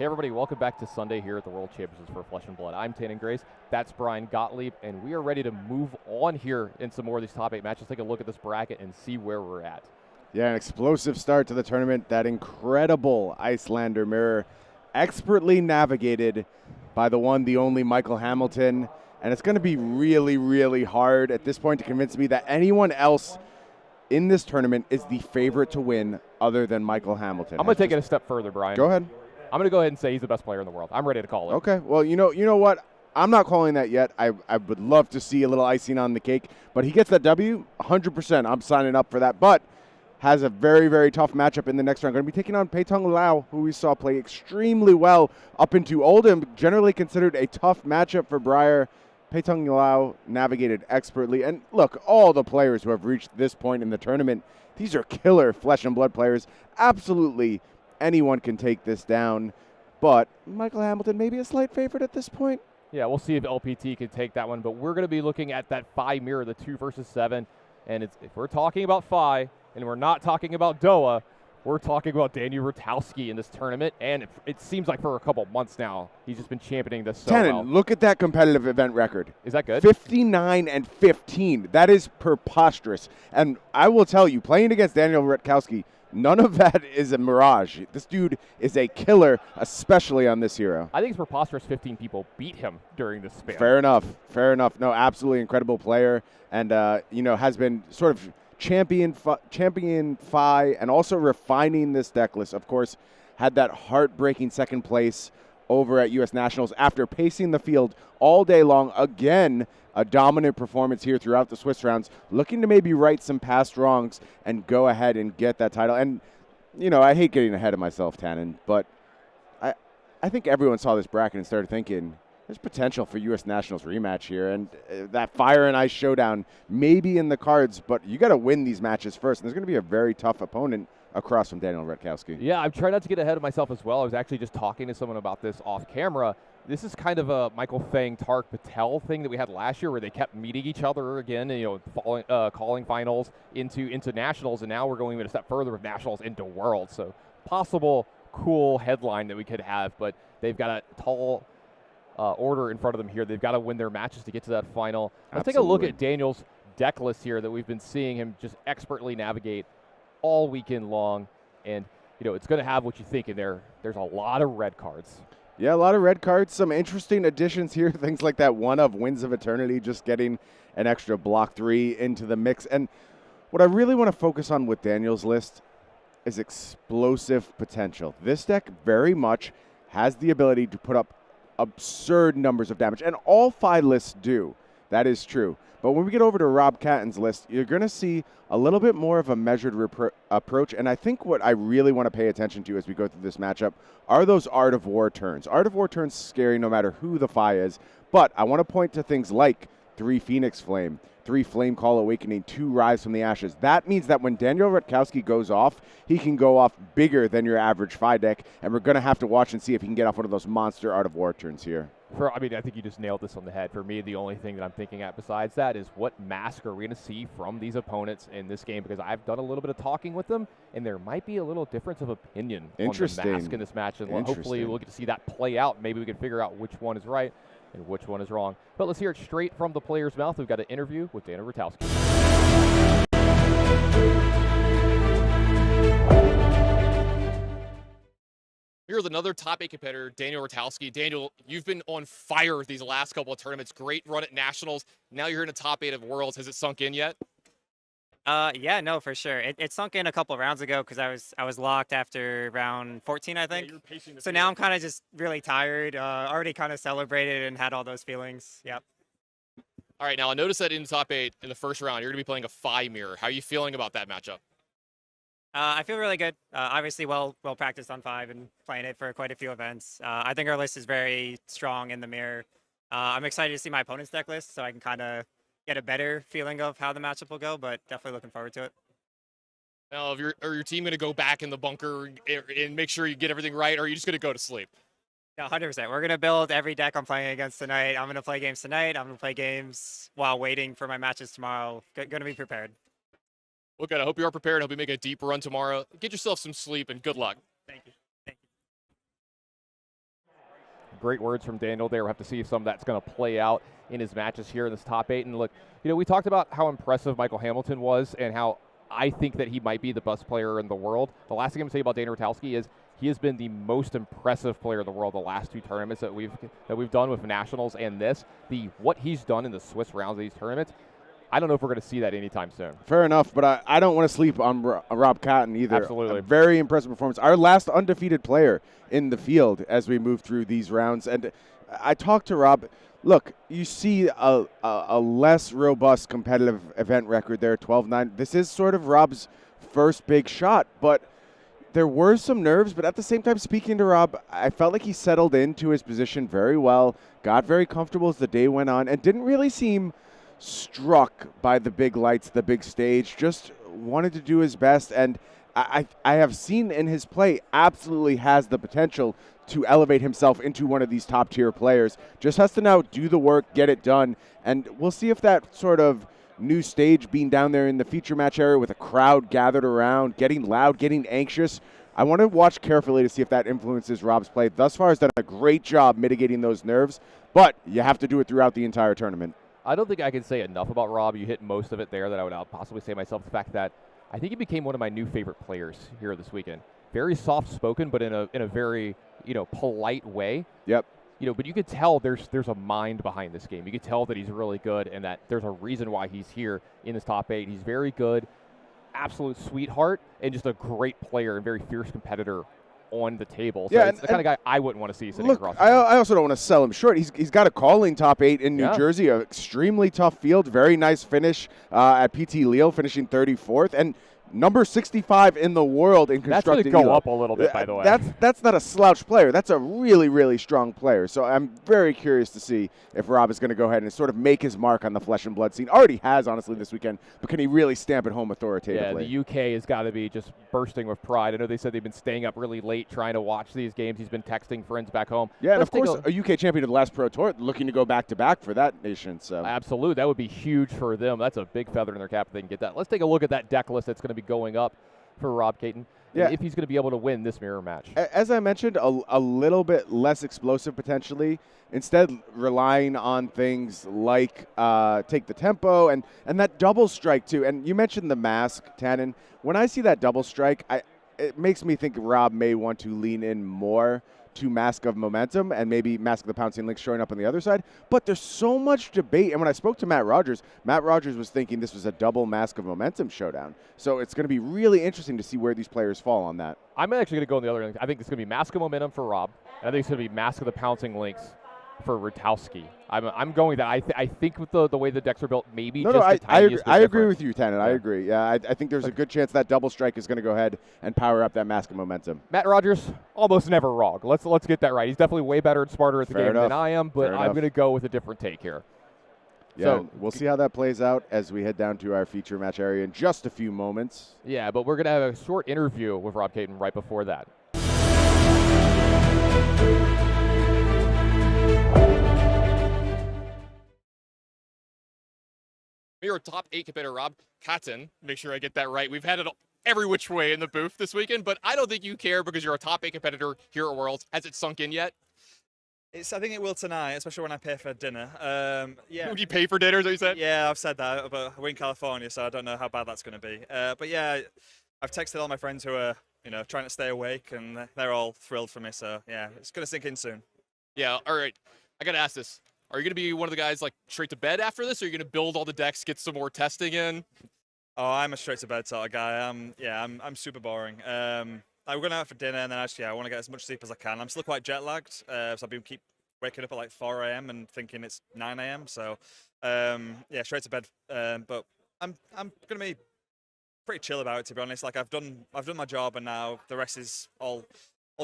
Hey everybody, welcome back to Sunday here at the World Championships for Flesh and Blood. I'm Tannon Grace, that's Brian Gottlieb, and we are ready to move on here in some more of these top 8 matches. Take a look at this bracket and see where we're at. Yeah, an explosive start to the tournament. That incredible Icelander mirror, expertly navigated by the one, the only Michael Hamilton. And it's going to be really, really hard at this point to convince me that anyone else in this tournament is the favorite to win other than Michael Hamilton. I'm going to take it a step further, Brian. Go ahead. I'm going to go ahead and say he's the best player in the world. I'm ready to call it. Okay. Well, you know what? I'm not calling that yet. I would love to see a little icing on the cake. But he gets that W, 100%. I'm signing up for that. But has a very, very tough matchup in the next round. Going to be taking on Peitung Lau, who we saw play extremely well up into Oldham. Generally considered a tough matchup for Breyer. Peitung Lau navigated expertly. And look, all the players who have reached this point in the tournament, these are killer flesh and blood players. Absolutely anyone can take this down. But Michael Hamilton maybe a slight favorite at this point. Yeah, we'll see if LPT can take that one. But we're going to be looking at that Phi mirror, the 2 versus 7. And if we're talking about Phi, and we're not talking about Doha, we're talking about Daniel Rutkowski in this tournament, and it seems like for a couple months now, he's just been championing this so Tannon, well. look at that competitive event record. Is that good? 59-15. That is preposterous. And I will tell you, playing against Daniel Rutkowski, none of that is a mirage. This dude is a killer, especially on this hero. I think it's preposterous 15 people beat him during this span. Fair enough. Fair enough. No, absolutely incredible player, and has been sort of champion Phi, and also refining this deck list. Of course, had that heartbreaking second place over at U.S. Nationals after pacing the field all day long. Again, a dominant performance here throughout the Swiss rounds, looking to maybe right some past wrongs and go ahead and get that title. And, I hate getting ahead of myself, Tannen, but I think everyone saw this bracket and started thinking, there's potential for U.S. Nationals rematch here, and that Fire and Ice showdown may be in the cards, but you got to win these matches first, and there's going to be a very tough opponent across from Daniel Rutkowski. Yeah, I'm trying not to get ahead of myself as well. I was actually just talking to someone about this off camera. This is kind of a Michael Fang, Tarek Patel thing that we had last year where they kept meeting each other again, and, calling finals into nationals, and now we're going even a step further with nationals into worlds. So possible cool headline that we could have, but they've got a tall order in front of them here. They've got to win their matches to get to that final. Let's take a look at Daniel's deck list here that we've been seeing him just expertly navigate all weekend long. And, it's going to have what you think in there. There's a lot of red cards. Yeah, a lot of red cards. Some interesting additions here. Things like that one of Winds of Eternity, just getting an extra block 3 into the mix. And what I really want to focus on with Daniel's list is explosive potential. This deck very much has the ability to put up absurd numbers of damage, and all Phi lists do. That is true. But when we get over to Rob Catton's list, you're going to see a little bit more of a measured approach, and I think what I really want to pay attention to as we go through this matchup are those Art of War turns. Art of War turns scary no matter who the Phi is, but I want to point to things like 3 Phoenix Flame, 3 Flame Call Awakening, 2 Rise from the Ashes. That means that when Daniel Rutkowski goes off, he can go off bigger than your average Phi deck, and we're going to have to watch and see if he can get off one of those monster Art of War turns here. I think you just nailed this on the head. For me, the only thing that I'm thinking at besides that is what mask are we going to see from these opponents in this game, because I've done a little bit of talking with them, and there might be a little difference of opinion on the mask in this match, and hopefully we'll get to see that play out. Maybe we can figure out which one is right and which one is wrong. But let's hear it straight from the player's mouth. We've got an interview with Daniel Rutkowski. Here with another top 8 competitor, Daniel Rutkowski. Daniel, you've been on fire these last couple of tournaments. Great run at nationals. Now you're in the top 8 of worlds. Has it sunk in yet? Yeah, no, for sure. It sunk in a couple of rounds ago because I was locked after round 14, I think. Yeah, so now I'm kind of just really tired. Already kind of celebrated and had all those feelings. Yep. All right, now I noticed that in the top 8 in the first round, you're going to be playing a Phi mirror. How are you feeling about that matchup? I feel really good. Obviously, well practiced on 5 and playing it for quite a few events. I think our list is very strong in the mirror. I'm excited to see my opponent's deck list so I can kind of get a better feeling of how the matchup will go, but definitely looking forward to it. Now, are your team going to go back in the bunker and make sure you get everything right, or are you just going to go to sleep? Yeah, 100%. We're going to build every deck I'm playing against tonight. I'm going to play games tonight. I'm going to play games while waiting for my matches tomorrow. Going to be prepared. Well, good. I hope you are prepared. I hope you make a deep run tomorrow. Get yourself some sleep, and good luck. Thank you. great words from Daniel there. We'll have to see if some of that's going to play out in his matches here in this top 8. And look, we talked about how impressive Michael Hamilton was and how I think that he might be the best player in the world. The last thing I'm going to say about Daniel Rutkowski is he has been the most impressive player in the world the last 2 tournaments that we've done with Nationals and this. What he's done in the Swiss rounds of these tournaments, I don't know if we're going to see that anytime soon. Fair enough, but I don't want to sleep on Rob Catton either. Absolutely. A very impressive performance. Our last undefeated player in the field as we move through these rounds. And I talked to Rob. Look, you see a less robust competitive event record there, 12-9. This is sort of Rob's first big shot, but there were some nerves. But at the same time, speaking to Rob, I felt like he settled into his position very well, got very comfortable as the day went on, and didn't really seem struck by the big lights, the big stage, just wanted to do his best. And I have seen in his play absolutely has the potential to elevate himself into one of these top tier players. Just has to now do the work, get it done. And we'll see if that sort of new stage, being down there in the feature match area with a crowd gathered around, getting loud, getting anxious, I want to watch carefully to see if that influences Rob's play. Thus far has done a great job mitigating those nerves, but you have to do it throughout the entire tournament. I don't think I can say enough about Rob. You hit most of it there that I would possibly say myself. The fact that I think he became one of my new favorite players here this weekend. Very soft-spoken, but in a very polite way. Yep. But you could tell there's a mind behind this game. You could tell that he's really good and that there's a reason why he's here in this top 8. He's very good, absolute sweetheart, and just a great player and very fierce competitor on the table. So it's the kind of guy I wouldn't want to see sitting across the I also don't want to sell him short. He's got a calling top 8 in New Jersey, an extremely tough field, very nice finish at PT Lille, finishing 34th, and number 65 in the world in constructed. That's going to go up a little bit, by the way. That's not a slouch player. That's a really, really strong player. So I'm very curious to see if Rob is going to go ahead and sort of make his mark on the flesh and blood scene. Already has, honestly, this weekend, but can he really stamp it home authoritatively? Yeah, the UK has got to be just bursting with pride. I know they said they've been staying up really late trying to watch these games. He's been texting friends back home. Yeah, and of course, a UK champion of the last Pro Tour, looking to go back-to-back for that nation. So absolutely. That would be huge for them. That's a big feather in their cap if they can get that. Let's take a look at that deck list that's going to be going up for Rob Caton, if he's going to be able to win this mirror match. As I mentioned, a little bit less explosive potentially, instead relying on things like take the tempo and that double strike too. And you mentioned the mask, Tannen. When I see that double strike, it makes me think Rob may want to lean in more to Mask of Momentum and maybe Mask of the Pouncing Lynx showing up on the other side. But there's so much debate. And when I spoke to Matt Rogers was thinking this was a double Mask of Momentum showdown. So it's going to be really interesting to see where these players fall on that. I'm actually going to go in the other end. I think it's going to be Mask of Momentum for Rob, and I think it's going to be Mask of the Pouncing Lynx for Rutkowski. I'm going that. I think with the way the decks are built, maybe I agree with you, Tannen. I agree. Yeah, I think there's a good chance that double strike is going to go ahead and power up that Mask of Momentum. Matt Rogers, almost never wrong. Let's get that right. He's definitely way better and smarter at the game than I am, but I'm going to go with a different take here. Yeah, so we'll see how that plays out as we head down to our feature match area in just a few moments. Yeah, but we're going to have a short interview with Rob Caton right before that. Your top 8 competitor, Rob Catton. Make sure I get that right. We've had it every which way in the booth this weekend, but I don't think you care because you're a top 8 competitor here at Worlds. Has it sunk in yet? I think it will tonight, especially when I pay for dinner. Yeah. Would you pay for dinner, is what you said? Yeah, I've said that, but we're in California, so I don't know how bad that's going to be. But yeah, I've texted all my friends who are, trying to stay awake, and they're all thrilled for me. So yeah, it's going to sink in soon. Yeah. All right. I got to ask this. Are you going to be one of the guys like straight to bed after this, or are you going to build all the decks, get some more testing in? Oh, I'm a straight to bed sort of guy. I'm super boring. We're going out for dinner, and then I want to get as much sleep as I can. I'm still quite jet lagged, so I've been keep waking up at like 4 a.m. and thinking it's 9 a.m. So yeah, straight to bed. But I'm going to be pretty chill about it, to be honest. Like I've done my job, and now the rest is all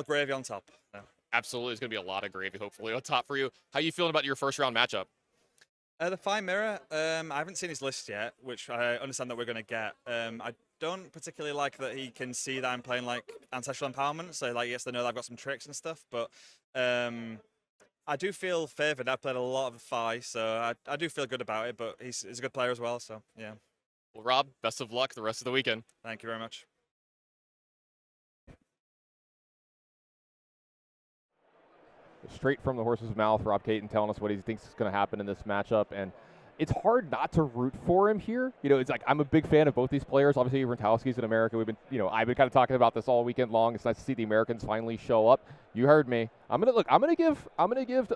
gravy on top. So. Absolutely, it's going to be a lot of gravy, hopefully, on top for you. How are you feeling about your first round matchup? The Fine Mirror, I haven't seen his list yet, which I understand that we're going to get. I don't particularly like that he can see that I'm playing like ancestral empowerment, so like yes, they know that I've got some tricks and stuff, but I do feel favoured. I've played a lot of Fi, so I do feel good about it, but he's a good player as well, so yeah. Well, Rob, best of luck the rest of the weekend. Thank you very much. straight from the horse's mouth. Rob Caton telling us what he thinks is going to happen in this matchup, and it's hard not to root for him here. You know, it's like I'm a big fan of both these players. Obviously, Rutkowski's in America. We've been, I've been kind of talking about this all weekend long. It's nice to see the Americans finally show up. You heard me. I'm gonna give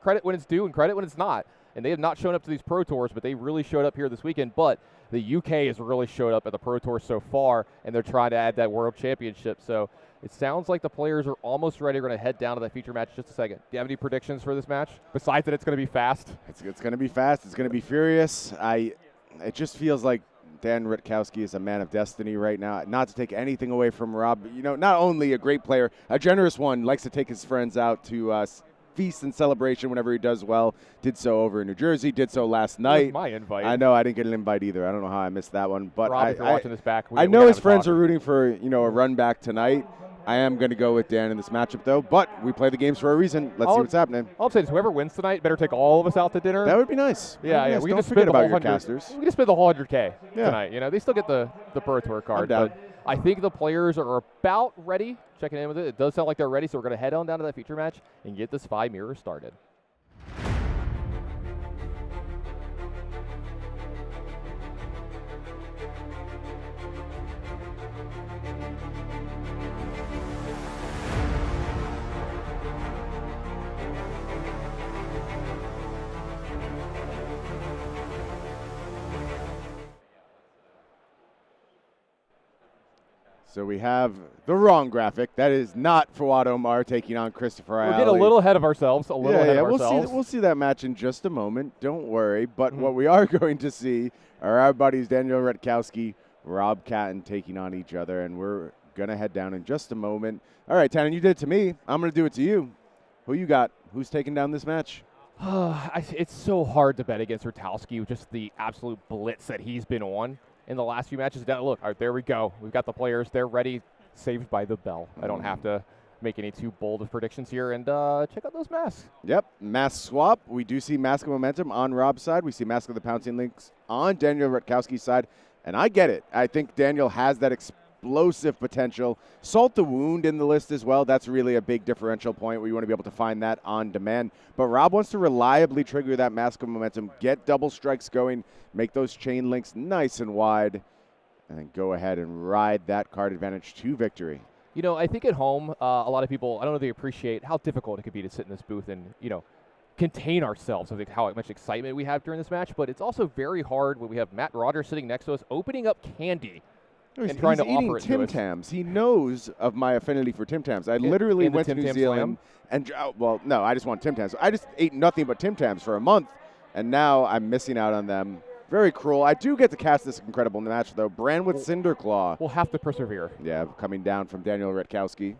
credit when it's due and credit when it's not. And they have not shown up to these Pro Tours, but they really showed up here this weekend. But the UK has really showed up at the Pro Tour so far, and they're trying to add that World Championship. So it sounds like the players are almost ready. We're going to head down to that feature match in just a second. Do you have any predictions for this match, besides that it's going to be fast? It's going to be fast. It's going to be furious. It just feels like Dan Rutkowski is a man of destiny right now. Not to take anything away from Rob. Not only a great player, a generous one, likes to take his friends out to feast and celebration whenever he does well. Did so over in New Jersey. Did so last night. My invite. I know I didn't get an invite either. I don't know how I missed that one. But Rob, if you're watching this back, I know his friends are rooting for a run back tonight. I am going to go with Dan in this matchup, though. But we play the games for a reason. Let's see what's happening. All I'm saying is whoever wins tonight better take all of us out to dinner. That would be nice. Yeah. Nice. We Don't can just forget spend about the your whole casters. We can spend the whole 100K tonight. They still get the Pro Tour card. I'm down. But I think the players are about ready. Checking in with it. It does sound like they're ready, so we're going to head on down to that feature match and get this 5 mirror started. So we have the wrong graphic. That is not Fawad Omar taking on Christopher Ayali. We're getting a little ahead of ourselves. We'll see that match in just a moment. Don't worry. But what we are going to see are our buddies Daniel Rutkowski, Rob Catton taking on each other, and we're going to head down in just a moment. All right, Tannen, you did it to me. I'm going to do it to you. Who you got? Who's taking down this match? It's so hard to bet against Rutkowski with just the absolute blitz that he's been on in the last few matches. Look, all right, there we go. We've got the players. They're ready, saved by the bell. I don't have to make any too bold of predictions here. And check out those masks. Yep, mask swap. We do see Mask of Momentum on Rob's side. We see Mask of the Pouncing Lynx on Daniel Rutkowski's side. And I get it. I think Daniel has that explosive potential. Salt the Wound in the list as well. That's really a big differential point where you want to be able to find that on demand. But Rob wants to reliably trigger that Mask of Momentum, get double strikes going, make those chain links nice and wide, and then go ahead and ride that card advantage to victory. I think at home, a lot of people, I don't know if they appreciate how difficult it could be to sit in this booth and, contain ourselves with how much excitement we have during this match. But it's also very hard when we have Matt Rogers sitting next to us, opening up candy and trying to offer it to us. Tim Tams. He knows of my affinity for Tim Tams. I literally went to New Zealand and no, I just want Tim Tams. I just ate nothing but Tim Tams for a month, and now I'm missing out on them. Very cruel. I do get to cast this incredible match, though. Brand with Cinderclaw. We'll have to persevere. Yeah, coming down from Daniel Rutkowski.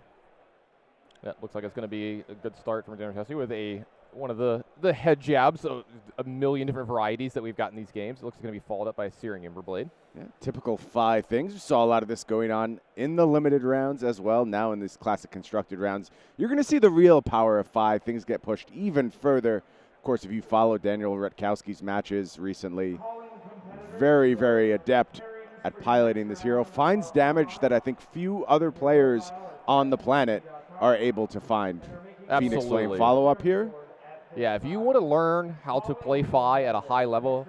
That looks like it's going to be a good start from Daniel Rutkowski with one of the head jabs, so a million different varieties that we've got in these games. It looks like it's going to be followed up by a Searing Ember Blade. Yeah, typical 5 things. We saw a lot of this going on in the limited rounds as well. Now in these classic constructed rounds, you're going to see the real power of 5. Things get pushed even further. Of course, if you follow Daniel Rutkowski's matches recently, very, very adept at piloting this hero. Finds damage that I think few other players on the planet are able to find. Absolutely. Phoenix Flame follow-up here. Yeah, if you want to learn how to play Fi at a high level,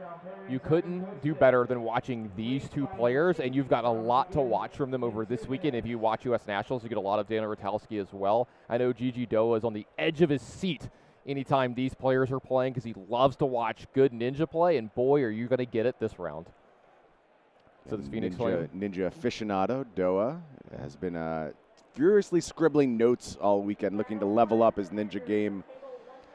you couldn't do better than watching these two players, and you've got a lot to watch from them over this weekend. If you watch U.S. Nationals, you get a lot of Daniel Rutkowski as well. I know Gigi Doa is on the edge of his seat anytime these players are playing because he loves to watch good Ninja play, and boy, are you going to get it this round. So this Phoenix Flame. Ninja aficionado, Doa, has been furiously scribbling notes all weekend, looking to level up his Ninja game.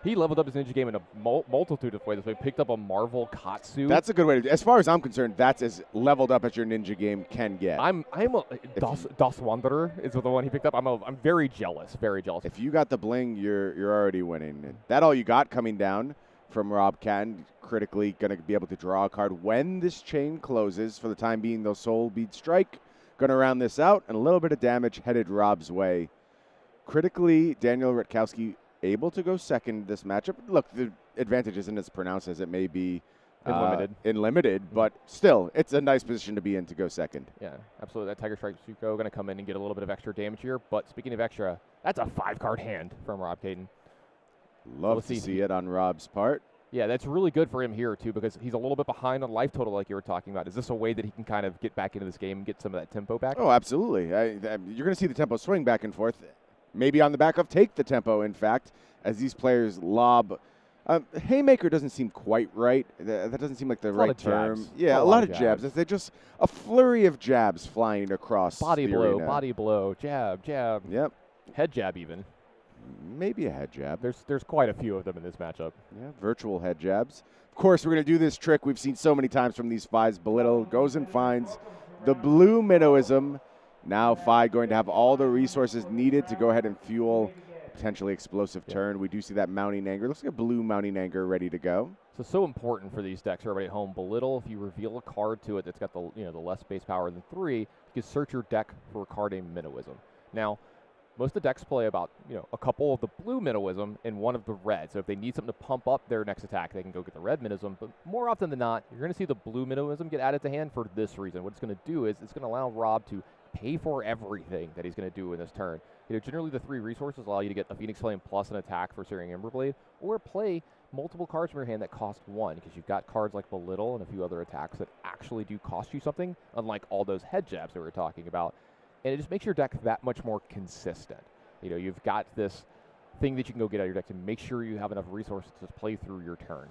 He leveled up his Ninja game in a multitude of ways. He picked up a Marvel Katsu. That's a good way to do it. As far as I'm concerned, that's as leveled up as your Ninja game can get. Das Wanderer is the one he picked up. I'm very jealous, very jealous. If you got the bling, you're already winning. That all you got coming down from Rob Catton, critically going to be able to draw a card when this chain closes. For the time being, they'll Soul Bead Strike. Going to round this out, and a little bit of damage headed Rob's way. Critically, Daniel Rutkowski able to go second this matchup. Look, the advantage isn't as pronounced as it may be in limited, but still, it's a nice position to be in to go second. Yeah, absolutely. That Tiger Strike Suko going to come in and get a little bit of extra damage here. But speaking of extra, that's a 5-card hand from Rob Caton. Love let's to see. see it on Rob's part. Yeah, that's really good for him here, too, because he's a little bit behind on life total like you were talking about. Is this a way that he can kind of get back into this game and get some of that tempo back? Oh, absolutely. You're going to see the tempo swing back and forth, maybe on the back of take the tempo, in fact, as these players lob. Haymaker doesn't seem quite right. That doesn't seem like the right term. Jabs. Yeah, a lot of jabs. They just a flurry of jabs flying across Body the blow, arena. body blow, jab, jab. Yep. Head jab even. Maybe a head jab. There's quite a few of them in this matchup. Yeah, virtual head jabs. Of course, we're going to do this trick we've seen so many times from these Fies. Belittle goes and finds the blue minnowism. Now Fi going to have all the resources needed to go ahead and fuel potentially explosive turn. We do see that mounting anger. Looks like a blue mounting anger ready to go. So important for these decks, everybody at home. Belittle, if you reveal a card to it that's got the less base power than 3, you can search your deck for a card named Minnowism. Now, most of the decks play about a couple of the blue Minnowism and one of the red. So if they need something to pump up their next attack, they can go get the red Minnowism. But more often than not, you're going to see the blue Minnowism get added to hand for this reason. What it's going to do is it's going to allow Rob to pay for everything that he's going to do in this turn. Generally the 3 resources allow you to get a Phoenix Flame plus an attack for Searing Emberblade, or play multiple cards from your hand that cost 1, because you've got cards like Belittle and a few other attacks that actually do cost you something, unlike all those head jabs that we were talking about. And it just makes your deck that much more consistent. You've got this thing that you can go get out of your deck to make sure you have enough resources to play through your turn.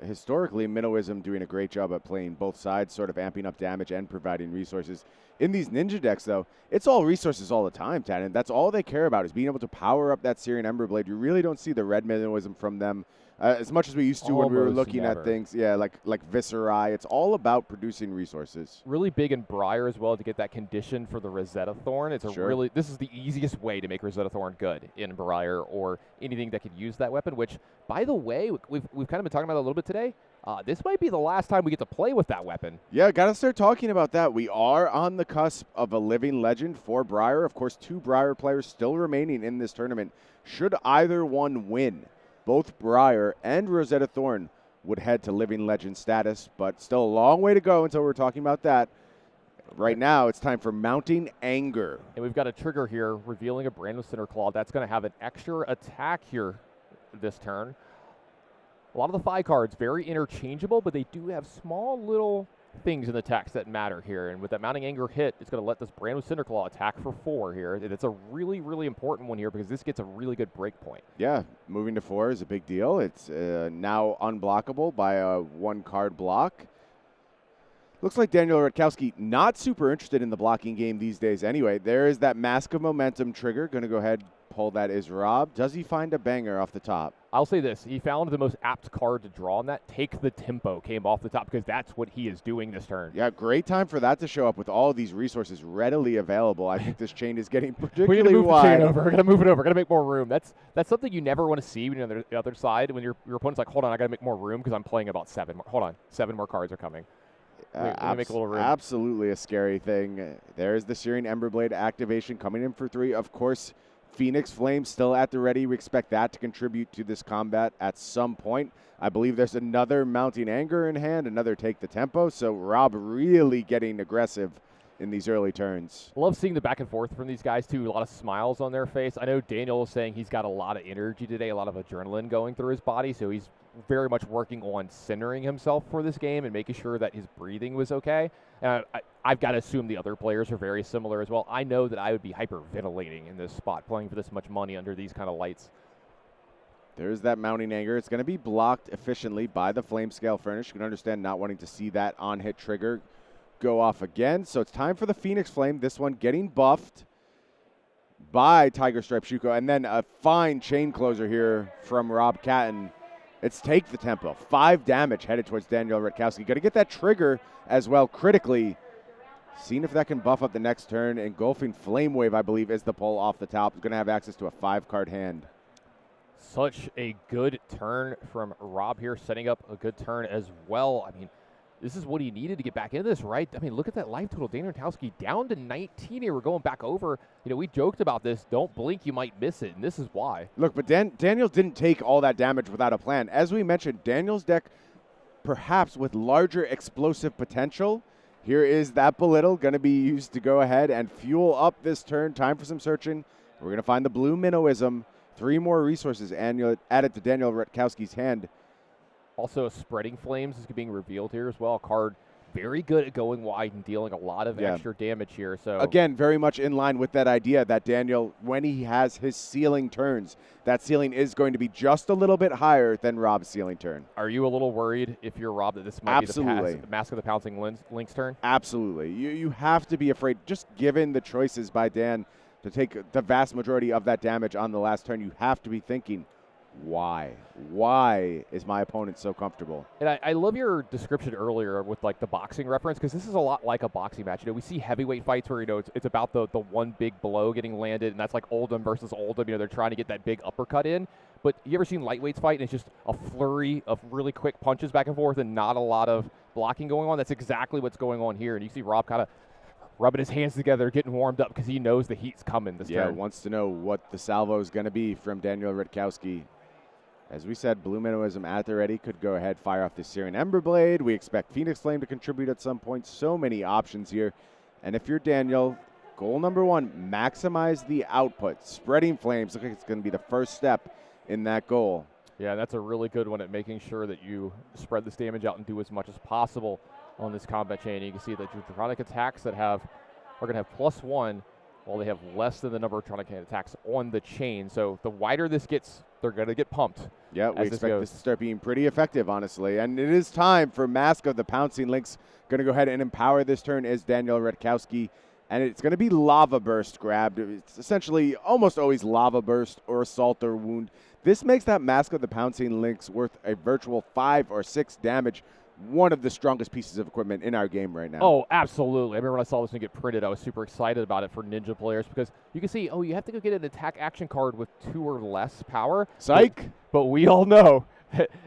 Historically, Minnowism doing a great job at playing both sides, sort of amping up damage and providing resources. In these ninja decks, though, it's all resources all the time, Catton. That's all they care about is being able to power up that Searing Emberblade. You really don't see the red Minnowism from them as much as we used to when we were looking at things. Yeah, like Viscerai. It's all about producing resources. Really big in Briar as well to get that condition for the Rosetta Thorn. It's this is the easiest way to make Rosetta Thorn good in Briar or anything that could use that weapon, which, by the way, we've kind of been talking about it a little bit today. This might be the last time we get to play with that weapon. Yeah, got to start talking about that. We are on the cusp of a living legend for Briar. Of course, 2 Briar players still remaining in this tournament. Should either one win, both Briar and Rosetta Thorn would head to living legend status, but still a long way to go until we're talking about that. Right now, it's time for Mounting Anger. And we've got a trigger here, revealing a Brand with Cinder Claw. That's going to have an extra attack here this turn. A lot of the Fi cards, very interchangeable, but they do have small little things in the text that matter here. And with that Mounting Anger hit, it's going to let this Brand with Cinder Claw attack for 4 here. And it's a really, really important one here because this gets a really good break point. Yeah, moving to 4 is a big deal. It's now unblockable by a 1-card block. Looks like Daniel Rutkowski not super interested in the blocking game these days anyway. There is that Mask of Momentum trigger. Going to go ahead, pull that is Rob. Does he find a banger off the top? I'll say this. He found the most apt card to draw on that. Take the Tempo came off the top because that's what he is doing this turn. Yeah, great time for that to show up with all of these resources readily available. I think this chain is getting particularly wide. The chain over. We're going to move it over. We're going to make more room. That's something you never want to see when you're on the other side. When your opponent's like, hold on, I got to make more room because I'm playing about 7 more. Hold on, 7 more cards are coming. Let me make a little room. Absolutely a scary thing. There's the Searing Emberblade activation coming in for 3. Of course, Phoenix Flame still at the ready. We expect that to contribute to this combat at some point. I believe there's another Mounting Anger in hand, another Take the Tempo. So Rob really getting aggressive in these early turns. Love seeing the back and forth from these guys, too. A lot of smiles on their face. I know Daniel is saying he's got a lot of energy today, a lot of adrenaline going through his body, so he's very much working on centering himself for this game and making sure that his breathing was okay. I've got to assume the other players are very similar as well. I know that I would be hyperventilating in this spot, playing for this much money under these kind of lights. There's that Mounting Anger. It's going to be blocked efficiently by the Flame Scale Furnace. You can understand not wanting to see that on-hit trigger go off again. So it's time for the Phoenix Flame. This one getting buffed by Tiger Stripe Shuko. And then a fine chain closer here from Rob Catton. It's Take the Tempo. 5 damage headed towards Daniel Rutkowski. Got to get that trigger as well critically. Seeing if that can buff up the next turn. Engulfing Flame Wave, I believe, is the pull off the top. He's going to have access to a 5-card hand. Such a good turn from Rob here, setting up a good turn as well. I mean, this is what he needed to get back into this, right? I mean, look at that life total. Daniel Rutkowski down to 19 here. We're going back over. We joked about this. Don't blink, you might miss it, and this is why. Look, but Daniel didn't take all that damage without a plan. As we mentioned, Daniel's deck, perhaps with larger explosive potential. Here is that Belittle, going to be used to go ahead and fuel up this turn. Time for some searching. We're going to find the blue Minnowism. 3 more resources added to Daniel Rutkowski's hand. Also, Spreading Flames is being revealed here as well. A card very good at going wide and dealing a lot of extra damage here. So again, very much in line with that idea that Daniel, when he has his ceiling turns, that ceiling is going to be just a little bit higher than Rob's ceiling turn. Are you a little worried if you're Rob that this might be Absolutely. the Mask of the Pouncing Link's turn? Absolutely. You have to be afraid, just given the choices by Dan to take the vast majority of that damage on the last turn, you have to be thinking, why? Why is my opponent so comfortable? And I love your description earlier with like the boxing reference, because this is a lot like a boxing match. You know, we see heavyweight fights where, you know, it's about the one big blow getting landed, and that's like Oldham versus Oldham. You know, they're trying to get that big uppercut in. But you ever seen lightweights fight, and it's just a flurry of really quick punches back and forth and not a lot of blocking going on? That's exactly what's going on here. And you see Rob kind of rubbing his hands together, getting warmed up because he knows the heat's coming this turn. Wants to know what the salvo is going to be from Daniel Rutkowski. As we said, Blue Minnowism at the ready, could go ahead, fire off the Searing Emberblade. We expect Phoenix Flame to contribute at some point. So many options here. And if you're Daniel, goal number 1, maximize the output. Spreading Flames, looks like it's going to be the first step in that goal. Yeah, that's a really good one at making sure that you spread this damage out and do as much as possible on this combat chain. You can see that your Draconic attacks that are going to have +1, while they have less than the number of Draconic attacks on the chain. So the wider this gets, they're going to get pumped. Yeah, we expect this to start being pretty effective, honestly. And it is time for Mask of the Pouncing Lynx. Going to go ahead and empower this turn is Daniel Rutkowski. And it's going to be Lava Burst grabbed. It's essentially almost always Lava Burst or Assault or Wound. This makes that Mask of the Pouncing Lynx worth a virtual 5 or 6 damage. One of the strongest pieces of equipment in our game right now. Oh, absolutely. I remember when I saw this thing get printed, I was super excited about it for Ninja players because you can see, you have to go get an attack action card with 2 or less power. Psych! But we all know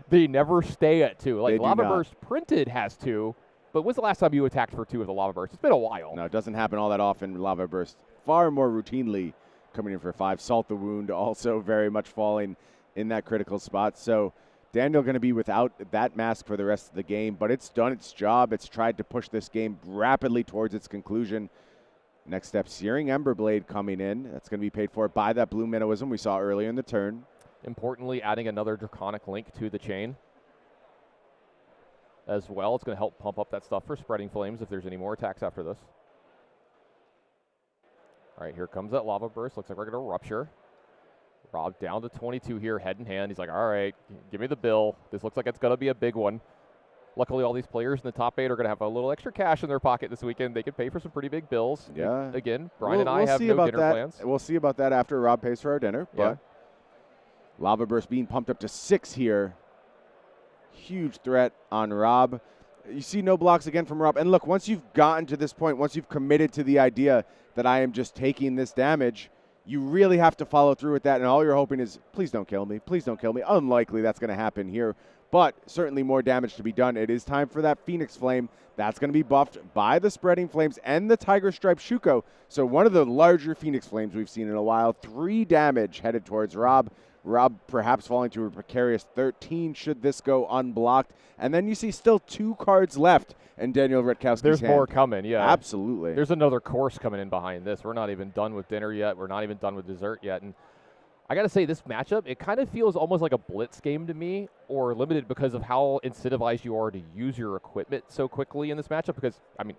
they never stay at 2. Like, They do Lava not. Burst printed has 2, but when's the last time you attacked for 2 with a Lava Burst? It's been a while. No, it doesn't happen all that often. Lava Burst far more routinely coming in for 5. Salt the Wound also very much falling in that critical spot. So Daniel going to be without that mask for the rest of the game, but it's done its job. It's tried to push this game rapidly towards its conclusion. Next step, Searing Emberblade coming in. That's going to be paid for by that Blue Minnowism we saw earlier in the turn. Importantly, adding another Draconic Link to the chain as well. It's going to help pump up that stuff for Spreading Flames if there's any more attacks after this. All right, here comes that Lava Burst. Looks like we're going to Rupture. Rob down to 22 here, head in hand. He's like, all right, give me the bill. This looks like it's going to be a big one. Luckily, all these players in the top 8 are going to have a little extra cash in their pocket this weekend. They can pay for some pretty big bills. Yeah. Again, Brian and I have see no about dinner that. plans. We'll see about that after Rob pays for our dinner. Yeah. But Lava Burst being pumped up to 6 here. Huge threat on Rob. You see no blocks again from Rob. And look, once you've gotten to this point, once you've committed to the idea that I am just taking this damage, you really have to follow through with that, and all you're hoping is, please don't kill me, please don't kill me. Unlikely that's going to happen here, but certainly more damage to be done. It is time for that Phoenix Flame. That's going to be buffed by the Spreading Flames and the Tiger Stripe Shuko. So one of the larger Phoenix Flames we've seen in a while. 3 damage headed towards Rob. Rob perhaps falling to a precarious 13 should this go unblocked. And then you see still 2 cards left in Daniel Rutkowski's There's hand. more coming, yeah. Absolutely. There's another course coming in behind this. We're not even done with dinner yet. We're not even done with dessert yet. And I got to say, this matchup, it kind of feels almost like a blitz game to me, or limited because of how incentivized you are to use your equipment so quickly in this matchup. Because, I mean,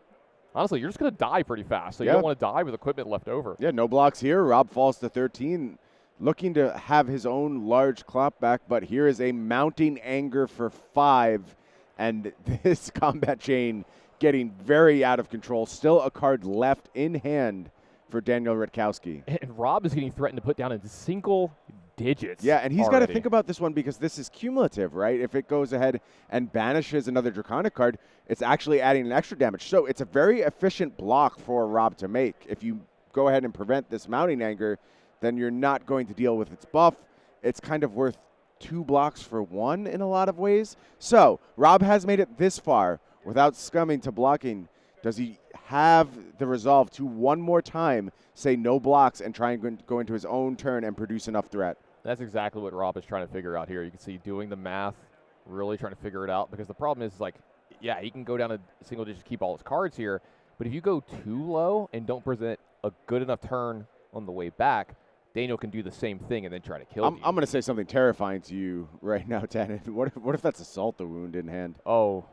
honestly, you're just going to die pretty fast. So you don't want to die with equipment left over. Yeah, no blocks here. Rob falls to 13. Looking to have his own large clock back, but here is a mounting anger for 5, and this combat chain getting very out of control. Still a card left in hand for Daniel Rutkowski. And Rob is getting threatened to put down in single digits. Yeah, and he's got to already. think about this one because this is cumulative, right? If it goes ahead and banishes another Draconic card, it's actually adding an extra damage. So it's a very efficient block for Rob to make. If you go ahead and prevent this mounting anger, then you're not going to deal with its buff. It's kind of worth 2 blocks for 1 in a lot of ways. So Rob has made it this far without scumming to blocking. Does he have the resolve to one more time say no blocks and try and go into his own turn and produce enough threat? That's exactly what Rob is trying to figure out here. You can see doing the math, really trying to figure it out, because the problem is, like, yeah, he can go down a single digit to keep all his cards here, but if you go too low and don't present a good enough turn on the way back, Daniel can do the same thing and then try to kill I'm you. going to say something terrifying to you right now, Tanner. What if that's assault the wound in hand? Oh,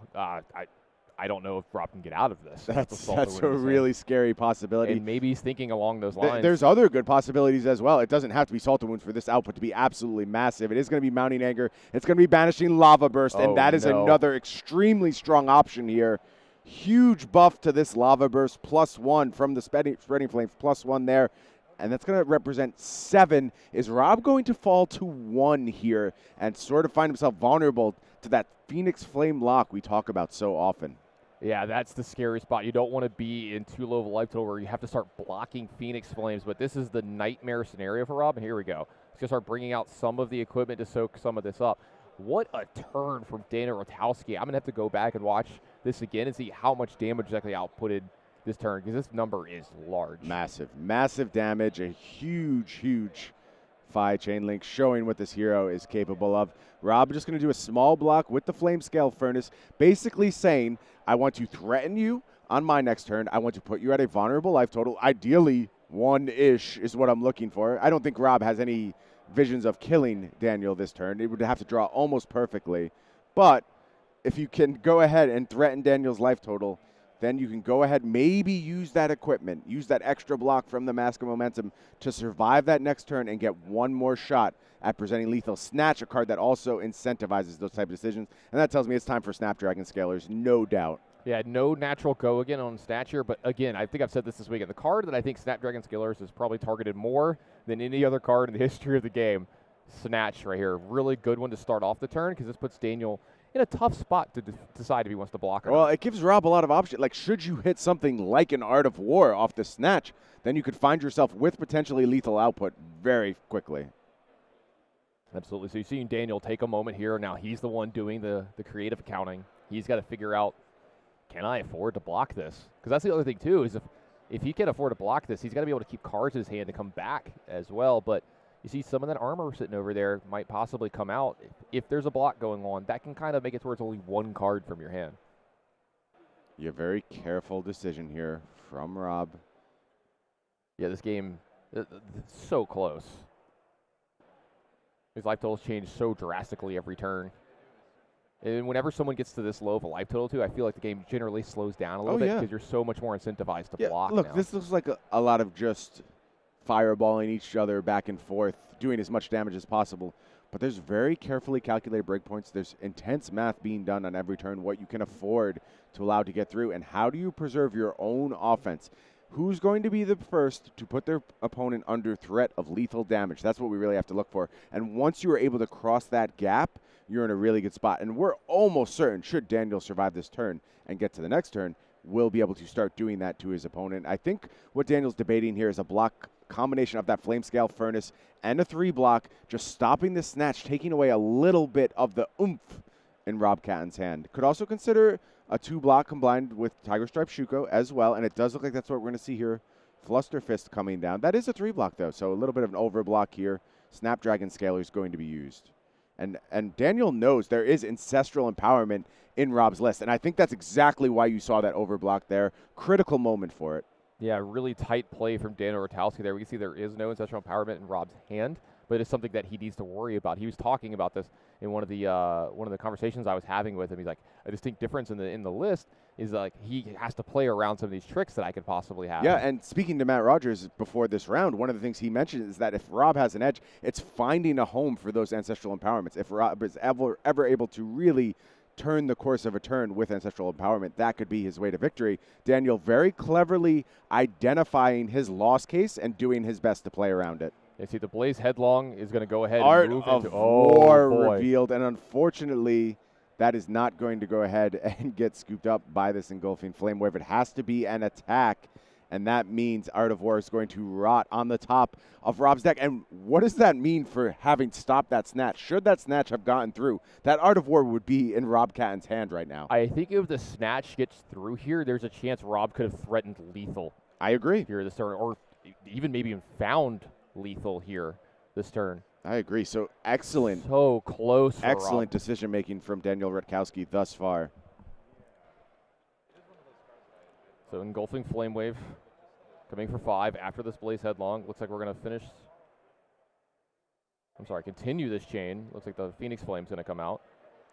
I don't know if Rob can get out of this. That's assault the a wound in his really hand. scary possibility. And maybe he's thinking along those lines. There's other good possibilities as well. It doesn't have to be Salt and Wounds for this output to be absolutely massive. It is going to be Mounting Anger. It's going to be Banishing Lava Burst, Oh, and that is no. another extremely strong option here. Huge buff to this Lava Burst, +1 from the Spreading Flames, +1 there. And that's going to represent 7. Is Rob going to fall to 1 here and sort of find himself vulnerable to that Phoenix Flame lock we talk about so often? Yeah, that's the scary spot. You don't want to be in too low of a life total where you have to start blocking Phoenix Flames, but this is the nightmare scenario for Rob, and here we go. He's going to start bringing out some of the equipment to soak some of this up. What a turn from Daniel Rutkowski. I'm going to have to go back and watch this again and see how much damage exactly outputted this turn, because this number is large. Massive damage, a huge Phi chain link showing what this hero is capable of. Rob just going to do a small block with the Flame Scale Furnace, basically saying, I want to threaten you on my next turn. I want to put you at a vulnerable life total. Ideally, 1-ish is what I'm looking for. I don't think Rob has any visions of killing Daniel this turn. It would have to draw almost perfectly. But if you can go ahead and threaten Daniel's life total, then you can go ahead, maybe use that equipment, use that extra block from the Mask of Momentum to survive that next turn and get one more shot at presenting lethal. Snatch, a card that also incentivizes those type of decisions. And that tells me it's time for Snapdragon Scalers, no doubt. Yeah, no natural go again on Snatcher, but again, I think I've said this weekend. The card that I think Snapdragon Scalers is probably targeted more than any other card in the history of the game. Snatch right here. Really good one to start off the turn because this puts Daniel in a tough spot to decide if he wants to block or Well, not. it gives Rob a lot of options. Like, should you hit something like an Art of War off the Snatch, then you could find yourself with potentially lethal output very quickly. Absolutely. So you're seeing Daniel take a moment here. Now he's the one doing the creative accounting. He's got to figure out, can I afford to block this? Because that's the other thing, too, is if he can afford to block this, he's got to be able to keep cards in his hand to come back as well. But you see some of that armor sitting over there might possibly come out. If there's a block going on, that can kind of make it towards only one card from your hand. Yeah, very careful decision here from Rob. Yeah, this game, it's so close. His life totals change so drastically every turn. And whenever someone gets to this low of a life total, too, I feel like the game generally slows down a little bit because you're so much more incentivized to block look, now. this looks like a lot of just fireballing each other back and forth, doing as much damage as possible. But there's very carefully calculated breakpoints. There's intense math being done on every turn, what you can afford to allow to get through, and how do you preserve your own offense. Who's going to be the first to put their opponent under threat of lethal damage? That's what we really have to look for. And once you are able to cross that gap, you're in a really good spot. And we're almost certain, should Daniel survive this turn and get to the next turn, we'll be able to start doing that to his opponent. I think what Daniel's debating here is a block combination of that Flame Scale Furnace and a 3-block, just stopping the Snatch, taking away a little bit of the oomph in Rob Catton's hand. Could also consider a 2-block combined with Tiger Stripe Shuko as well, and it does look like that's what we're going to see here. Fluster Fist coming down. That is a 3-block, though, so a little bit of an overblock here. Snapdragon Scaler is going to be used. And Daniel knows there is ancestral empowerment in Rob's list, and I think that's exactly why you saw that overblock there. Critical moment for it. Yeah, really tight play from Daniel Rutkowski there. We can see there is no ancestral empowerment in Rob's hand, but it's something that he needs to worry about. He was talking about this in one of the conversations I was having with him. He's like, a distinct difference in the list is like he has to play around some of these tricks that I could possibly have. Yeah, and speaking to Matt Rogers before this round, one of the things he mentioned is that if Rob has an edge, it's finding a home for those ancestral empowerments. If Rob is ever able to really turn the course of a turn with ancestral empowerment, that could be his way to victory. Daniel very cleverly identifying his loss case and doing his best to play around it. You see the Blaze Headlong is going to go ahead Art and move of into War boy. revealed, and unfortunately, that is not going to go ahead and get scooped up by this Engulfing Flame Wave. It has to be an attack, and that means Art of War is going to rot on the top of Rob's deck. And what does that mean for having stopped that Snatch? Should that Snatch have gotten through, that Art of War would be in Rob Catton's hand right now. I think if the Snatch gets through here, there's a chance Rob could have threatened lethal. I agree. Here this turn, or even maybe found lethal here this turn. I agree. So excellent. So close for Excellent Rob. decision making from Daniel Rutkowski thus far. So Engulfing Flame Wave coming for 5 after this Blaze Headlong. Looks like we're going to finish continue this chain. Looks like the Phoenix Flame's going to come out.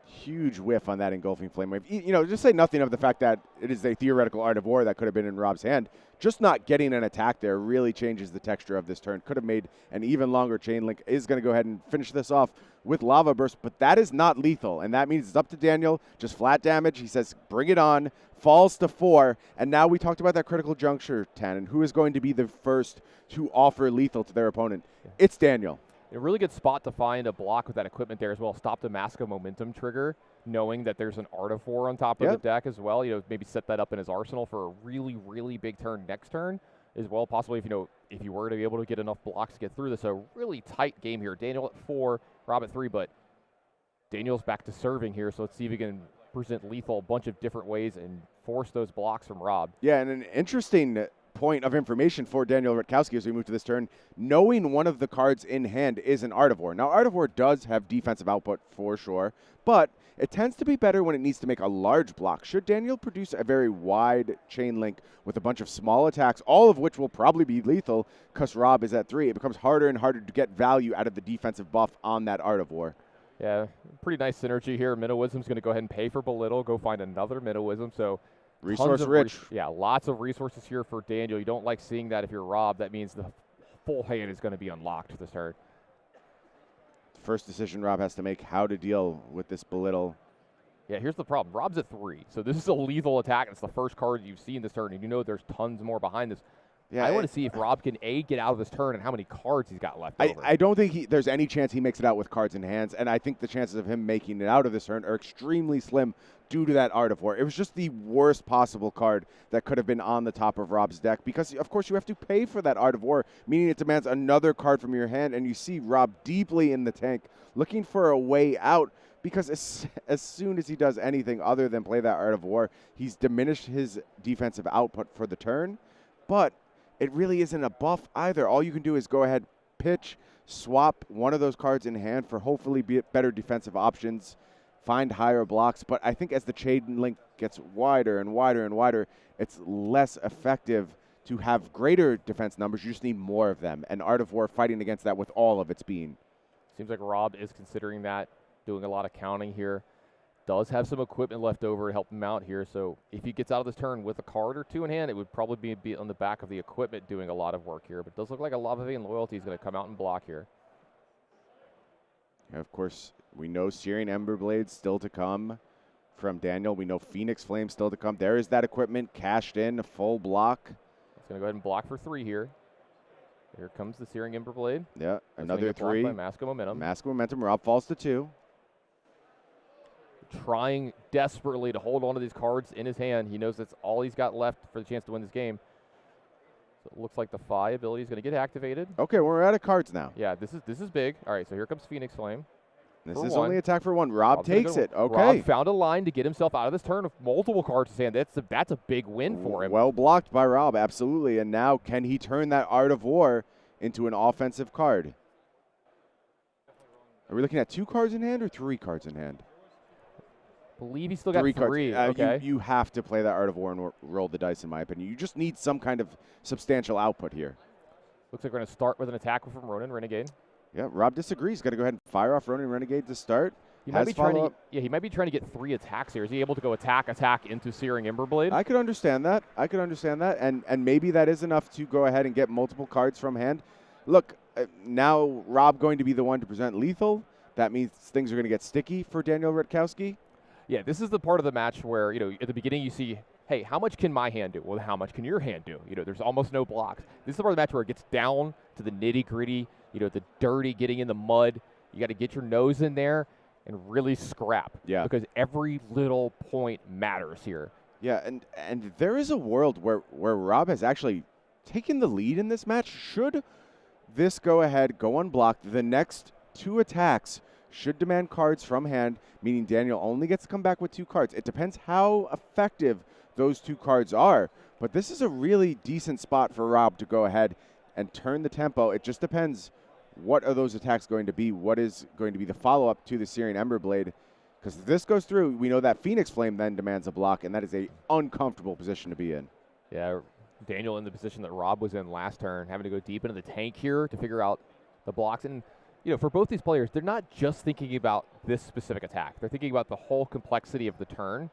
Huge whiff on that engulfing flame wave. Just say nothing of the fact that it is a theoretical Art of War that could have been in Rob's hand. Just not getting an attack there really changes the texture of this turn. Could have made an even longer chain link. Is going to go ahead and finish this off with Lava Burst, but that is not lethal, and that means it's up to Daniel. Just flat damage. He says, bring it on. Falls to 4, and now we talked about that critical juncture, Tannen. Who is going to be the first to offer lethal to their opponent? It's Daniel. A really good spot to find a block with that equipment there as well. Stop the Mask of Momentum trigger, knowing that there's an Art of War on top of the deck as well. Maybe set that up in his arsenal for a really, really big turn next turn as well. Possibly if you were to be able to get enough blocks to get through this. A really tight game here. Daniel at 4, Rob at 3, but Daniel's back to serving here. So let's see if he can present lethal a bunch of different ways and force those blocks from Rob. Yeah, and an interesting point of information for Daniel Rutkowski as we move to this turn, knowing one of the cards in hand is an Art of War. Now, Art of War does have defensive output for sure, but it tends to be better when it needs to make a large block. Should Daniel produce a very wide chain link with a bunch of small attacks, all of which will probably be lethal because Rob is at 3, it becomes harder and harder to get value out of the defensive buff on that Art of War. Yeah, pretty nice synergy here. Minnow Wisdom's going to go ahead and pay for Belittle, go find another Minnow Wisdom, so resource rich. Lots of resources here for Daniel. You don't like seeing that if you're Rob. That means the full hand is going to be unlocked for this turn. First decision Rob has to make, how to deal with this Belittle. Yeah, here's the problem. Rob's at 3, so this is a lethal attack. It's the first card you've seen this turn, and you know there's tons more behind this. Yeah, I want to see if Rob can, get out of this turn and how many cards he's got left over. I don't think there's any chance he makes it out with cards in hands, and I think the chances of him making it out of this turn are extremely slim due to that Art of War. It was just the worst possible card that could have been on the top of Rob's deck because, of course, you have to pay for that Art of War, meaning it demands another card from your hand, and you see Rob deeply in the tank looking for a way out because as soon as he does anything other than play that Art of War, he's diminished his defensive output for the turn, but it really isn't a buff either. All you can do is go ahead, pitch, swap one of those cards in hand for hopefully better defensive options, find higher blocks. But I think as the chain link gets wider and wider and wider, it's less effective to have greater defense numbers. You just need more of them. And Art of War fighting against that with all of its being. Seems like Rob is considering that, doing a lot of counting here. Does have some equipment left over to help him out here, so if he gets out of this turn with a card or 2 in hand, it would probably be on the back of the equipment doing a lot of work here. But it does look like a Lava Vein Loyalty is going to come out and block here. Yeah, of course, we know Searing Emberblade still to come from Daniel. We know Phoenix Flame still to come. There is that equipment cashed in, a full block. It's going to go ahead and block for 3 here. Here comes the Searing Emberblade. Yeah, another 3. By Mask of Momentum. Mask of Momentum. Rob falls to 2. Trying desperately to hold on to these cards in his hand. He knows that's all he's got left for the chance to win this game. So it looks like the Phi ability is going to get activated. Okay, we're out of cards now. Yeah, this is big. All right, so here comes Phoenix Flame. This is only attack for 1. Rob takes it. Okay. Rob found a line to get himself out of this turn with multiple cards in his hand. That's a big win for him. Well blocked by Rob, absolutely. And now can he turn that Art of War into an offensive card? Are we looking at 2 cards in hand or 3 cards in hand? Believe he's still got 3. Okay. You have to play that Art of War and roll the dice, in my opinion. You just need some kind of substantial output here. Looks like we're going to start with an attack from Ronin Renegade. Yeah, Rob disagrees. Got to go ahead and fire off Ronin Renegade to start. He might be trying to get 3 attacks here. Is he able to go attack into Searing Emberblade? I could understand that. And maybe that is enough to go ahead and get multiple cards from hand. Look, now Rob going to be the one to present lethal. That means things are going to get sticky for Daniel Rutkowski. Yeah, this is the part of the match where, at the beginning you see, hey, how much can my hand do? Well, how much can your hand do? There's almost no blocks. This is the part of the match where it gets down to the nitty-gritty, the dirty, getting in the mud. You got to get your nose in there and really scrap. Yeah. Because every little point matters here. Yeah, and there is a world where Rob has actually taken the lead in this match. Should this go ahead, go unblocked, the next 2 attacks should demand cards from hand, meaning Daniel only gets to come back with 2 cards. It depends how effective those 2 cards are, but this is a really decent spot for Rob to go ahead and turn the tempo. It just depends what are those attacks going to be, what is going to be the follow-up to the Searing Emberblade, because if this goes through, we know that Phoenix Flame then demands a block, and that is a uncomfortable position to be in. Yeah, Daniel in the position that Rob was in last turn, having to go deep into the tank here to figure out the blocks. And for both these players, they're not just thinking about this specific attack. They're thinking about the whole complexity of the turn.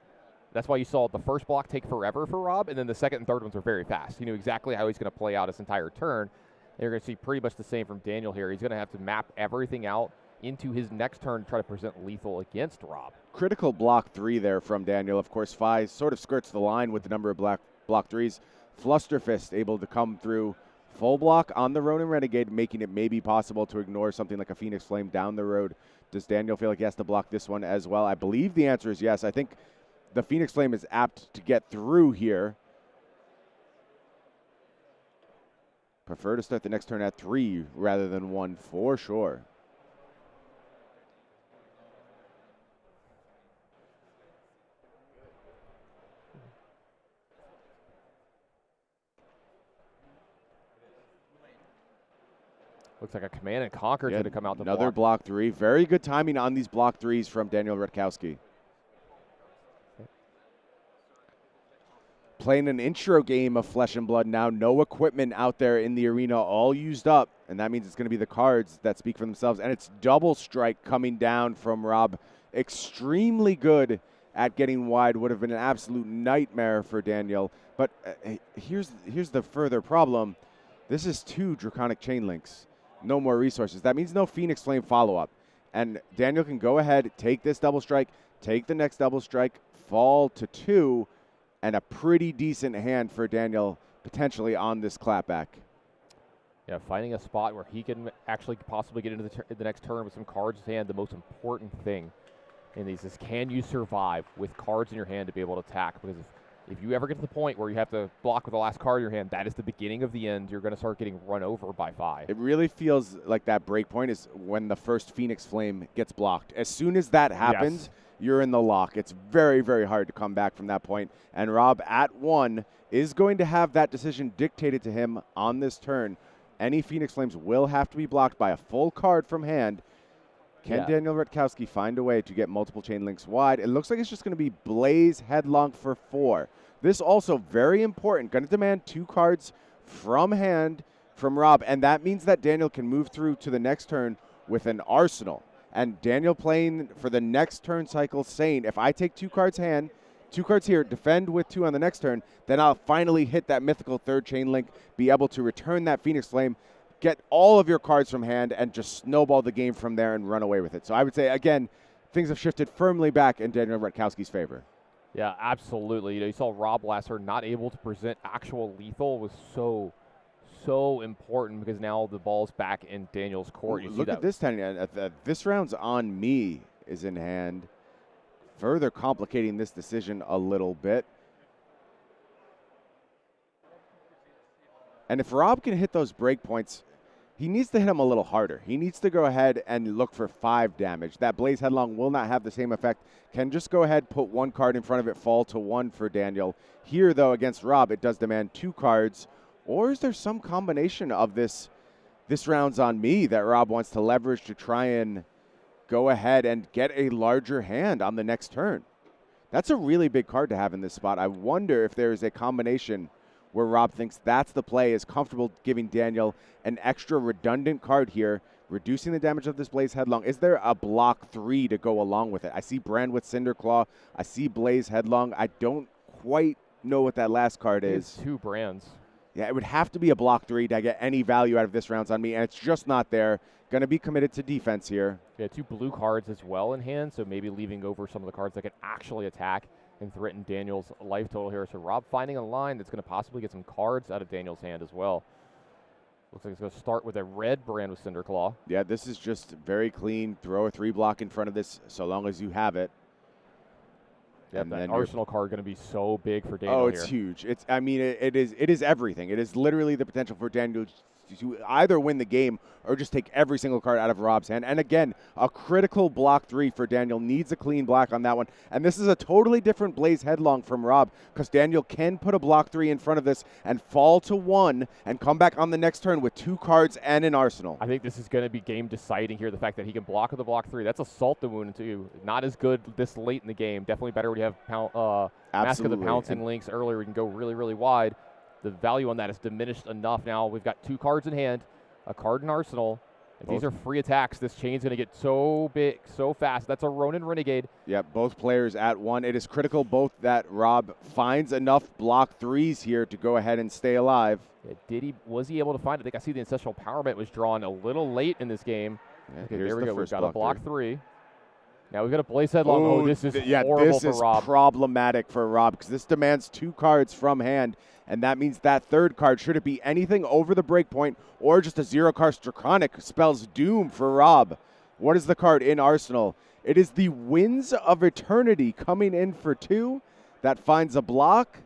That's why you saw the first block take forever for Rob, and then the second and third ones are very fast. He knew exactly how he's going to play out his entire turn. And you're going to see pretty much the same from Daniel here. He's going to have to map everything out into his next turn to try to present lethal against Rob. Critical block 3 there from Daniel. Of course, Fi sort of skirts the line with the number of block 3s. Flusterfist able to come through full block on the Ronin Renegade, making it maybe possible to ignore something like a Phoenix Flame down the road. Does Daniel feel like he has to block this one as well? I believe the answer is yes. I think the Phoenix Flame is apt to get through here. Prefer to start the next turn at 3 rather than 1 for sure. Looks like a Command and Conquer going to come out to another block 3. Very good timing on these block 3s from Daniel Rutkowski. Playing an intro game of Flesh and Blood now. No equipment out there in the arena, all used up. And that means it's going to be the cards that speak for themselves. And it's double strike coming down from Rob. Extremely good at getting wide. Would have been an absolute nightmare for Daniel. But here's the further problem. This is 2 Draconic Chain Links. No more resources. That means no Phoenix Flame follow-up. And Daniel can go ahead, take this double strike, take the next double strike, fall to 2, and a pretty decent hand for Daniel potentially on this clapback. Yeah, finding a spot where he can actually possibly get into the next turn with some cards in his hand. The most important thing in these is, can you survive with cards in your hand to be able to attack? Because if you ever get to the point where you have to block with the last card in your hand, that is the beginning of the end. You're going to start getting run over by 5. It really feels like that break point is when the first Phoenix Flame gets blocked. As soon as that happens, you're in the lock. It's very, very hard to come back from that point. And Rob, at 1, is going to have that decision dictated to him on this turn. Any Phoenix Flames will have to be blocked by a full card from hand. Can Daniel Rutkowski find a way to get multiple chain links wide? It looks like it's just going to be Blaze Headlong for 4. This also very important. Going to demand 2 cards from hand from Rob. And that means that Daniel can move through to the next turn with an arsenal. And Daniel playing for the next turn cycle, saying, if I take 2 cards hand, 2 cards here, defend with 2 on the next turn, then I'll finally hit that mythical 3rd chain link, be able to return that Phoenix Flame, get all of your cards from hand, and just snowball the game from there and run away with it. So I would say, again, things have shifted firmly back in Daniel Rutkowski's favor. Yeah, absolutely. You saw Rob last turn not able to present actual lethal was so important, because now the ball's back in Daniel's court. Look at this, Tanya. This round's on me is in hand, further complicating this decision a little bit. And if Rob can hit those breakpoints, he needs to hit them a little harder. He needs to go ahead and look for 5 damage. That Blaze Headlong will not have the same effect. Can just go ahead, put 1 card in front of it, fall to 1 for Daniel. Here, though, against Rob, it does demand 2 cards. Or is there some combination of this round's on me that Rob wants to leverage to try and go ahead and get a larger hand on the next turn? That's a really big card to have in this spot. I wonder if there is a combination where Rob thinks that's the play, is comfortable giving Daniel an extra redundant card here, reducing the damage of this Blaze Headlong. Is there a block 3 to go along with it? I see Brand with Cinderclaw. I see Blaze Headlong. I don't quite know what that last card is. 2 Brands. Yeah, it would have to be a block 3 to get any value out of this round's on me, and it's just not there. Going to be committed to defense here. Yeah, 2 blue cards as well in hand, so maybe leaving over some of the cards that can actually attack and threaten Daniel's life total here. So Rob finding a line that's going to possibly get some cards out of Daniel's hand as well. Looks like it's going to start with a red Brand with Cinderclaw. Yeah, this is just very clean. Throw a 3 block in front of this so long as you have it. Yeah, that Arsenal card going to be so big for Daniel. Oh, it's huge. It's. I mean, it is everything. It is literally the potential for Daniel to either win the game or just take every single card out of Rob's hand. And again, a critical block 3 for Daniel. Needs a clean block on that one. And this is a totally different Blaze Headlong from Rob, because Daniel can put a block 3 in front of this and fall to 1 and come back on the next turn with 2 cards and an arsenal. I think this is going to be game deciding here. The fact that he can block with the block 3, that's Assault the Wound too. Not as good this late in the game. Definitely better when you have Mask of the Pouncing links earlier. We can go really, really wide. The value on that is diminished enough. Now we've got 2 cards in hand, a card in arsenal, If these are free attacks, this chain's going to get so big, so fast. That's a Ronin Renegade. Yep, both players at 1. It is critical both that Rob finds enough block 3s here to go ahead and stay alive. Yeah, was he able to find it? I think I see the Ancestral Empowerment was drawn a little late in this game. Yeah, Okay, here's there we the go. We've first got a block three. 3. Now we've got a Blaze Headlong. Oh, this is horrible this for is Rob. problematic for Rob because this demands 2 cards from hand, and that means that third card, should it be anything over the breakpoint or just a 0-card Draconic, spells doom for Rob. What is the card in Arsenal? It is the Winds of Eternity coming in for 2 that finds a block.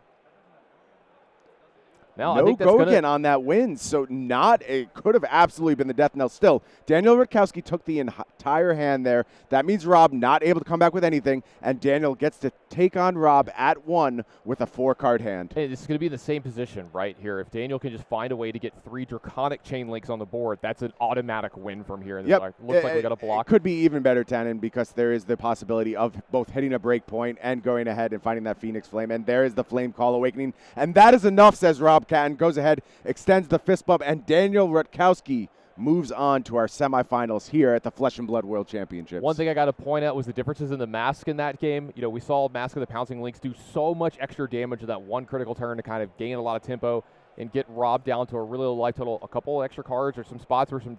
Now, No I think that's go gonna, again on that win, so it could have absolutely been the death knell. Still, Daniel Rutkowski took the entire hand there. That means Rob not able to come back with anything, and Daniel gets to take on Rob at 1 with a 4-card hand. Hey, this is going to be in the same position right here. If Daniel can just find a way to get 3 Draconic Chain Links on the board, that's an automatic win from here. In this looks like we got a block. It could be even better, Tannen, because there is the possibility of both hitting a break point and going ahead and finding that Phoenix Flame, and there is the Flame Call Awakening, and that is enough, says Rob. Catton goes ahead, extends the fist bump, and Daniel Rutkowski moves on to our semifinals here at the Flesh and Blood World Championships. One thing I got to point out was the differences in the Mask in that game. You know, we saw Mask of the Pouncing Links do so much extra damage in that one critical turn to kind of gain a lot of tempo and get Rob down to a really low life total. A couple extra cards or some spots where some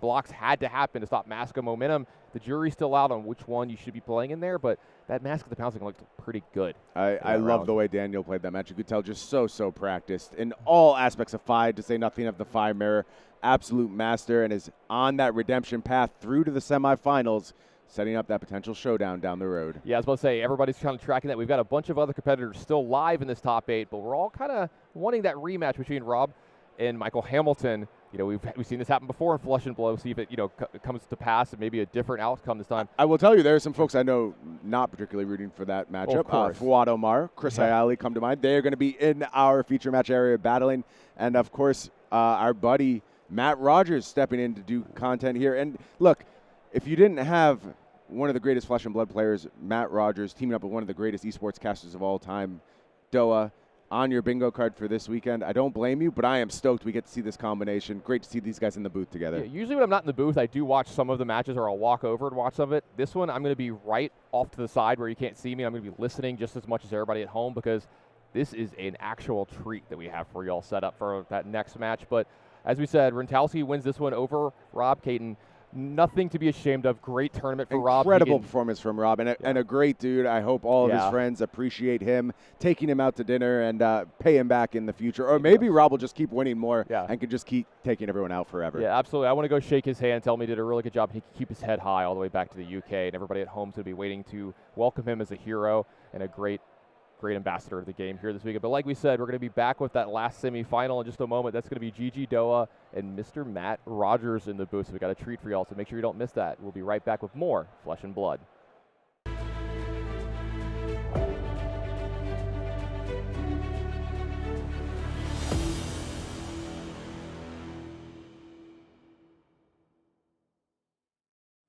blocks had to happen to stop Mask of Momentum. The jury's still out on which one you should be playing in there, but that Mask of the Pouncing looked pretty good. I love the way Daniel played that match. You could tell just so practiced in all aspects of Fi, to say nothing of the Fi Mirror. Absolute master, and is on that redemption path through to the semifinals, setting up that potential showdown down the road. Yeah, I was about to say, everybody's kind of tracking that. We've got a bunch of other competitors still live in this top 8, but we're all kind of wanting that rematch between Rob and Michael Hamilton. You know, we've seen this happen before in Flesh and Blood. See if it, comes to pass and maybe a different outcome this time. I will tell you, there are some folks I know not particularly rooting for that matchup. Fuad Omar, Chris Ayali come to mind. They are going to be in our feature match area battling. And, of course, our buddy Matt Rogers stepping in to do content here. And, look, if you didn't have one of the greatest Flesh and Blood players, Matt Rogers, teaming up with one of the greatest esports casters of all time, Doa, on your bingo card for this weekend, I don't blame you, but I am stoked we get to see this combination. Great to see these guys in the booth together. Yeah, usually when I'm not in the booth, I do watch some of the matches, or I'll walk over and watch some of it. This one, I'm going to be right off to the side where you can't see me. I'm going to be listening just as much as everybody at home, because this is an actual treat that we have for y'all set up for that next match. But as we said, Rutkowski wins this one over Rob Caton. Nothing to be ashamed of. Great tournament for Rob. Incredible performance from Rob, and a great dude. I hope all of his friends appreciate him, taking him out to dinner and pay him back in the future. Or maybe Rob will just keep winning more and can just keep taking everyone out forever. Yeah, absolutely. I want to go shake his hand, tell him he did a really good job. He can keep his head high all the way back to the UK, and everybody at home is going to be waiting to welcome him as a hero and a great ambassador of the game here this weekend. But like we said, we're going to be back with that last semifinal in just a moment. That's going to be Gigi Doa and Mr. Matt Rogers in the booth. So we got a treat for y'all, so make sure you don't miss that. We'll be right back with more Flesh and Blood.